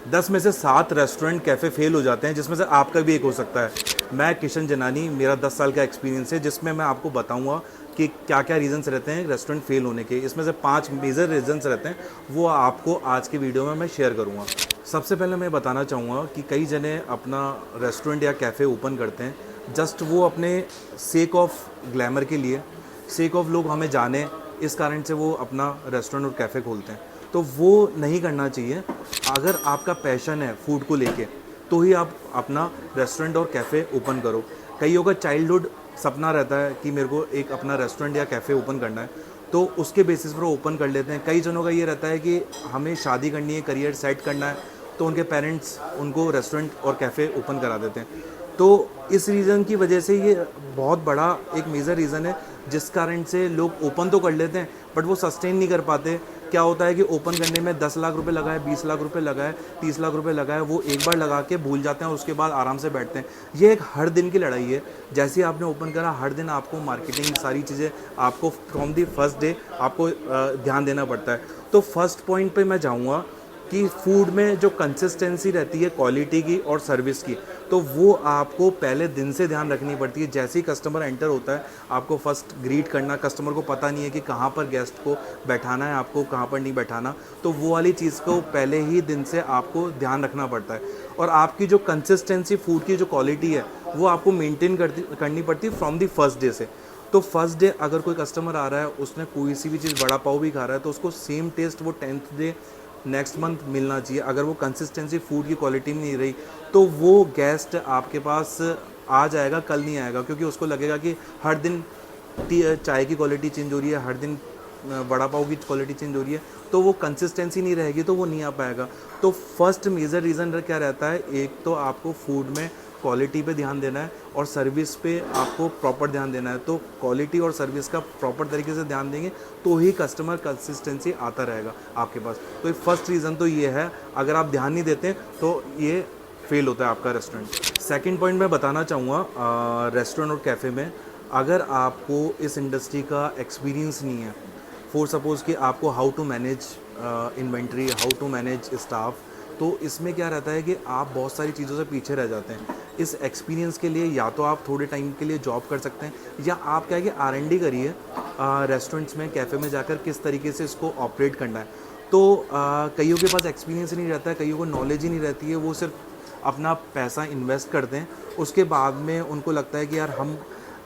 10 में से 7 restaurant cafe fail हो जाते हैं, जिसमें से आपका भी एक हो सकता है। मैं किशन जनानी, मेरा 10 साल का एक्सपीरियंस है, जिसमें मैं आपको बताऊंगा कि क्या क्या रीज़न्स रहते हैं रेस्टोरेंट फेल होने के। इसमें से 5 मेजर रीज़न्स रहते हैं, वो आपको आज की वीडियो में मैं शेयर करूंगा। सबसे पहले मैं बताना चाहूँगा कि कई जने अपना रेस्टोरेंट या कैफ़े ओपन करते हैं जस्ट वो अपने सेक ऑफ ग्लैमर के लिए, सेक ऑफ लोग हमें जाने, इस कारण से वो अपना रेस्टोरेंट और कैफ़े खोलते हैं। तो वो नहीं करना चाहिए। अगर आपका पैशन है फूड को लेके, तो ही आप अपना रेस्टोरेंट और कैफ़े ओपन करो। कईयों का चाइल्डहुड सपना रहता है कि मेरे को एक अपना रेस्टोरेंट या कैफ़े ओपन करना है, तो उसके बेसिस पर वो ओपन कर लेते हैं। कई जनों का ये रहता है कि हमें शादी करनी है, करियर सेट करना है, तो उनके पेरेंट्स उनको रेस्टोरेंट और कैफ़े ओपन करा देते हैं। तो इस रीज़न की वजह से ये बहुत बड़ा एक मेजर रीज़न है, जिस कारण से लोग ओपन तो कर लेते हैं बट वो सस्टेन नहीं कर पाते। क्या होता है कि ओपन करने में 10 लाख रुपए लगाए, 20 लाख रुपए लगाए, 30 लाख रुपए लगाए, वो एक बार लगा के भूल जाते हैं और उसके बाद आराम से बैठते हैं। ये एक हर दिन की लड़ाई है। जैसे ही आपने ओपन करा, हर दिन आपको मार्केटिंग सारी चीज़ें आपको फ्रॉम दी फर्स्ट डे आपको ध्यान देना पड़ता है। तो फर्स्ट पॉइंट पे मैं जाऊँगा कि फूड में जो कंसिस्टेंसी रहती है क्वालिटी की और सर्विस की, तो वो आपको पहले दिन से ध्यान रखनी पड़ती है। जैसे ही कस्टमर एंटर होता है, आपको फर्स्ट ग्रीट करना। कस्टमर को पता नहीं है कि कहाँ पर गेस्ट को बैठाना है, आपको कहाँ पर नहीं बैठाना, तो वो वाली चीज़ को पहले ही दिन से आपको ध्यान रखना पड़ता है। और आपकी जो कंसिस्टेंसी फूड की जो क्वालिटी है, वो आपको मेनटेन करनी पड़ती है फ्रॉम दी फर्स्ट डे से। तो फर्स्ट डे अगर कोई कस्टमर आ रहा है, उसने कोई सी भी चीज़, बड़ा पाव भी खा रहा है, तो उसको सेम टेस्ट वो 10th डे नेक्स्ट मंथ मिलना चाहिए। अगर वो कंसिस्टेंसी फूड की क्वालिटी में नहीं रही, तो वो गेस्ट आपके पास आ जाएगा, कल नहीं आएगा, क्योंकि उसको लगेगा कि हर दिन चाय की क्वालिटी चेंज हो रही है, हर दिन वड़ा पाव की क्वालिटी चेंज हो रही है, तो वो कंसिस्टेंसी नहीं रहेगी, तो वो नहीं आ पाएगा। तो फर्स्ट मेजर रीज़न क्या रहता है, एक तो आपको फूड में क्वालिटी पे ध्यान देना है और सर्विस पे आपको प्रॉपर ध्यान देना है। तो क्वालिटी और सर्विस का प्रॉपर तरीके से ध्यान देंगे तो ही कस्टमर कंसिस्टेंसी आता रहेगा आपके पास। तो फर्स्ट रीज़न तो ये है, अगर आप ध्यान नहीं देते तो ये फेल होता है आपका रेस्टोरेंट। सेकंड पॉइंट मैं बताना चाहूँगा, रेस्टोरेंट और कैफ़े में अगर आपको इस इंडस्ट्री का एक्सपीरियंस नहीं है, फॉर सपोज़ कि आपको how to manage inventory, how to manage staff, तो इसमें क्या रहता है कि आप बहुत सारी चीज़ों से पीछे रह जाते हैं। इस एक्सपीरियंस के लिए या तो आप थोड़े टाइम के लिए जॉब कर सकते हैं, या आप क्या है कि R&D करिए रेस्टोरेंट्स में, कैफ़े में जाकर किस तरीके से इसको ऑपरेट करना है। तो कईयों के पास एक्सपीरियंस नहीं रहता है, कईयों को नॉलेज ही नहीं रहती है, वो सिर्फ अपना पैसा इन्वेस्ट करते हैं। उसके बाद में उनको लगता है कि यार हम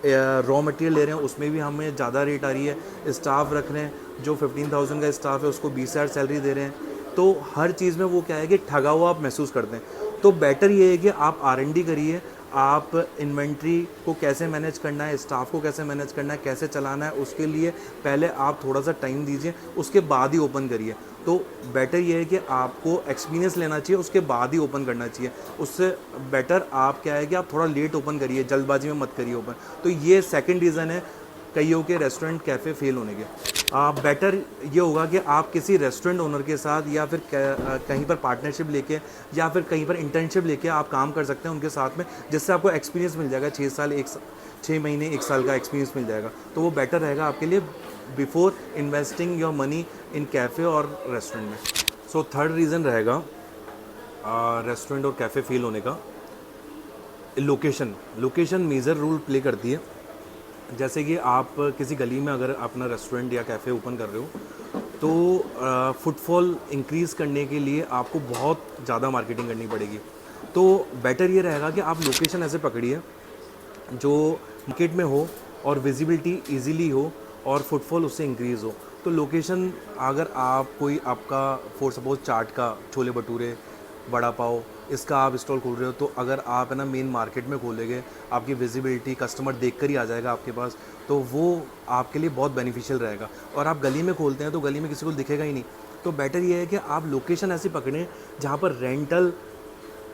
रॉ मटेरियल ले रहे हैं, उसमें भी हमें ज़्यादा रेट आ रही है, स्टाफ रख रहे हैं, जो 15,000 का स्टाफ है उसको 20,000 सैलरी दे रहे हैं, तो हर चीज़ में वो क्या है कि ठगा हुआ आप महसूस करते हैं। तो बेटर ये है कि आप R&D करिए, आप इन्वेंट्री को कैसे मैनेज करना है, स्टाफ को कैसे मैनेज करना है, कैसे चलाना है, उसके लिए पहले आप थोड़ा सा टाइम दीजिए, उसके बाद ही ओपन करिए। तो बेटर ये है कि आपको एक्सपीरियंस लेना चाहिए, उसके बाद ही ओपन करना चाहिए। उससे बेटर आप क्या है कि आप थोड़ा लेट ओपन करिए, जल्दबाजी में मत करिए ओपन। तो ये सेकंड रीज़न है कईयों के रेस्टोरेंट कैफ़े फेल होने के। बेटर ये होगा कि आप किसी रेस्टोरेंट ओनर के साथ या फिर कहीं पर पार्टनरशिप लेके या फिर कहीं पर इंटर्नशिप लेके आप काम कर सकते हैं उनके साथ में, जिससे आपको एक्सपीरियंस मिल जाएगा। 6 महीने 1 साल का एक्सपीरियंस मिल जाएगा, तो वो बेटर रहेगा आपके लिए before investing your money in cafe और रेस्टोरेंट में। सो थर्ड रीज़न रहेगा रेस्टोरेंट और कैफ़े फेल होने का, लोकेशन मेजर रोल प्ले करती है। जैसे कि आप किसी गली में अगर अपना रेस्टोरेंट या कैफ़े ओपन कर रहे हो, तो फुटफॉल इंक्रीज़ करने के लिए आपको बहुत ज़्यादा मार्केटिंग करनी पड़ेगी। तो बेटर ये रहेगा कि आप लोकेशन ऐसे पकड़िए जो मार्केट में हो और विजिबिलिटी इजीली हो और फुटफॉल उससे इंक्रीज़ हो। तो लोकेशन, अगर आप कोई आपका फॉर सपोज चाट का, छोले भटूरे, वड़ा पाव, इसका आप स्टॉल खोल रहे हो, तो अगर आप है ना मेन मार्केट में खोलेंगे, आपकी विजिबिलिटी कस्टमर देखकर ही आ जाएगा आपके पास, तो वो आपके लिए बहुत बेनिफिशियल रहेगा। और आप गली में खोलते हैं तो गली में किसी को दिखेगा ही नहीं। तो बेटर ये है कि आप लोकेशन ऐसी पकड़ें जहाँ पर रेंटल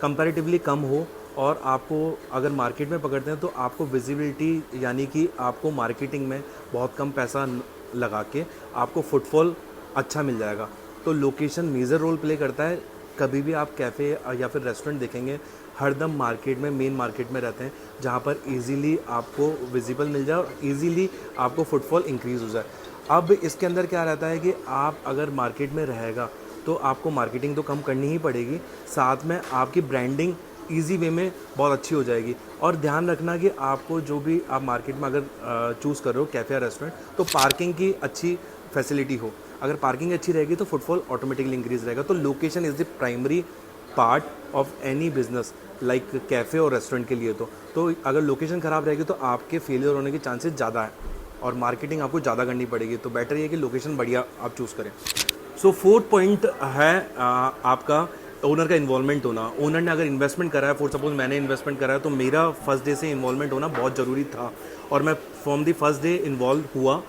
कंपैरेटिवली कम हो, और आपको अगर मार्केट में पकड़ते हैं तो आपको विजिबिलिटी, यानी कि आपको मार्केटिंग में बहुत कम पैसा लगा के आपको फुटफॉल अच्छा मिल जाएगा। तो लोकेशन मेजर रोल प्ले करता है। कभी भी आप कैफ़े या फिर रेस्टोरेंट देखेंगे, हरदम मार्केट में, मेन मार्केट में रहते हैं, जहाँ पर इजीली आपको विजिबल मिल जाए और इजीली आपको फुटफॉल इंक्रीज़ हो जाए। अब इसके अंदर क्या रहता है कि आप अगर मार्केट में रहेगा तो आपको मार्केटिंग तो कम करनी ही पड़ेगी, साथ में आपकी ब्रांडिंग ईजी वे में बहुत अच्छी हो जाएगी। और ध्यान रखना कि आपको जो भी आप मार्केट में अगर चूज़ कर रहे हो कैफ़े या रेस्टोरेंट, तो पार्किंग की अच्छी फैसिलिटी हो। अगर पार्किंग अच्छी रहेगी तो फुटफॉल ऑटोमेटिकली इंक्रीज रहेगा। तो location is the primary part of any business like cafe और रेस्टोरेंट के लिए। तो अगर लोकेशन ख़राब रहेगी तो आपके फेलियर होने के चांसेस ज़्यादा है और मार्केटिंग आपको ज़्यादा करनी पड़ेगी। तो बेटर ये कि लोकेशन बढ़िया आप चूज़ करें। सो फोर्थ पॉइंट है आपका ओनर का इन्वॉल्वमेंट होना। ओनर ने अगर इन्वेस्टमेंट करा है, फॉर सपोज मैंने इन्वेस्टमेंट करा है, तो मेरा फर्स्ट डे से इन्वॉल्वमेंट होना बहुत ज़रूरी था और मैं from the first day involve हुआ,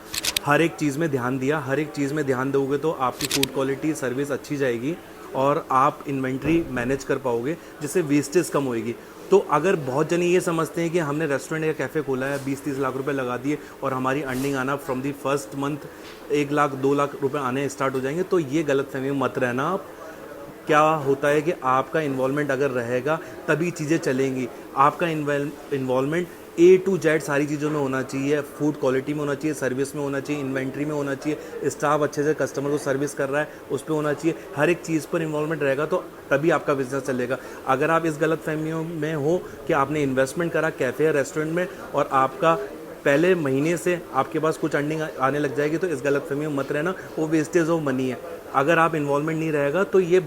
हर एक चीज़ में ध्यान दिया। हर एक चीज़ में ध्यान दोगे तो आपकी फूड क्वालिटी सर्विस अच्छी जाएगी और आप इन्वेंट्री मैनेज कर पाओगे, जिससे वेस्टेज कम होएगी। तो अगर बहुत जने ये समझते हैं कि हमने रेस्टोरेंट या कैफ़े खोला है, 20-30 लाख रुपए लगा दिए और हमारी अर्निंग आना from the first month 1 lakh 2 lakh रुपए आने स्टार्ट हो जाएंगे, तो ये गलतफहमी में मत रहना आप। क्या होता है कि आपका इन्वॉल्वमेंट अगर रहेगा तभी चीज़ें चलेंगी। आपका इन्वॉल्वमेंट A to Z सारी चीज़ों में होना चाहिए, फूड क्वालिटी में होना चाहिए, सर्विस में होना चाहिए, इन्वेंट्री में होना चाहिए, स्टाफ अच्छे से कस्टमर को सर्विस कर रहा है उस पर होना चाहिए। हर एक चीज़ पर इन्वॉल्वमेंट रहेगा तो तभी आपका बिजनेस चलेगा। अगर आप इस गलतफहमियों में हो कि आपने इन्वेस्टमेंट करा कैफ़े या रेस्टोरेंट में और आपका पहले महीने से आपके पास कुछ अर्निंग आने लग जाएगी, तो इस गलतफहमी में मत रहना, वो वेस्टेज ऑफ मनी है। अगर आप इन्वॉल्वमेंट नहीं रहेगा तो ये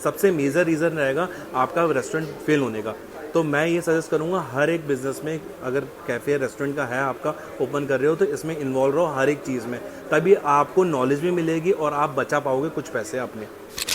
सबसे मेजर रीज़न रहेगा आपका रेस्टोरेंट फेल होने का। तो मैं ये सजेस्ट करूँगा हर एक बिज़नेस में, अगर कैफ़े या रेस्टोरेंट का है आपका ओपन कर रहे हो, तो इसमें इन्वॉल्व रहो हर एक चीज़ में, तभी आपको नॉलेज भी मिलेगी और आप बचा पाओगे कुछ पैसे अपने।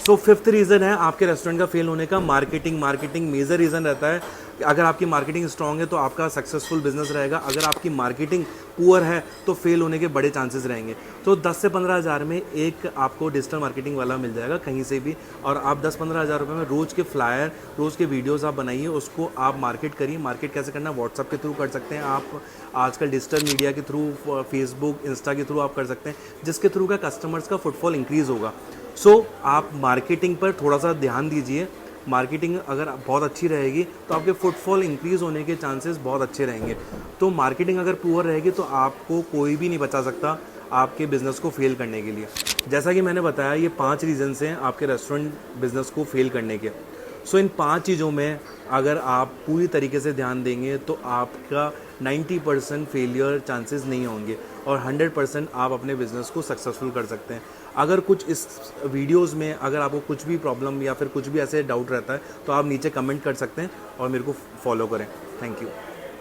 सो फिफ्थ रीज़न है आपके रेस्टोरेंट का फेल होने का मार्केटिंग। मार्केटिंग मेजर रीज़न रहता है कि अगर आपकी मार्केटिंग स्ट्रांग है तो आपका सक्सेसफुल बिजनेस रहेगा। अगर आपकी मार्केटिंग पुअर है तो फेल होने के बड़े चांसेस रहेंगे। तो 10 से 15 हज़ार में एक आपको डिजिटल मार्केटिंग वाला मिल जाएगा कहीं से भी, और आप 10-15 हज़ार रुपये में रोज़ के फ्लायर, रोज़ के वीडियोज़ आप बनाइए, उसको आप मार्केट करिए। मार्केट कैसे करना, व्हाट्सअप के थ्रू कर सकते हैं आप, आजकल डिजिटल मीडिया के थ्रू, फेसबुक, इंस्टा के थ्रू आप कर सकते हैं, जिसके थ्रू का कस्टमर्स का फुटफॉल इंक्रीज़ होगा। सो आप मार्केटिंग पर थोड़ा सा ध्यान दीजिए। मार्केटिंग अगर बहुत अच्छी रहेगी तो आपके फुटफॉल इंक्रीज़ होने के चांसेस बहुत अच्छे रहेंगे। तो मार्केटिंग अगर पुअर रहेगी तो आपको कोई भी नहीं बचा सकता आपके बिज़नेस को फेल करने के लिए। जैसा कि मैंने बताया, ये 5 रीज़न्स हैं आपके रेस्टोरेंट बिज़नेस को फेल करने के। सो इन 5 चीज़ों में अगर आप पूरी तरीके से ध्यान देंगे तो आपका 90% फेलियर चांसेस नहीं होंगे और 100% आप अपने बिज़नेस को सक्सेसफुल कर सकते हैं। अगर कुछ इस वीडियोस में अगर आपको कुछ भी प्रॉब्लम या फिर कुछ भी ऐसे डाउट रहता है तो आप नीचे कमेंट कर सकते हैं और मेरे को फॉलो करें। Thank you.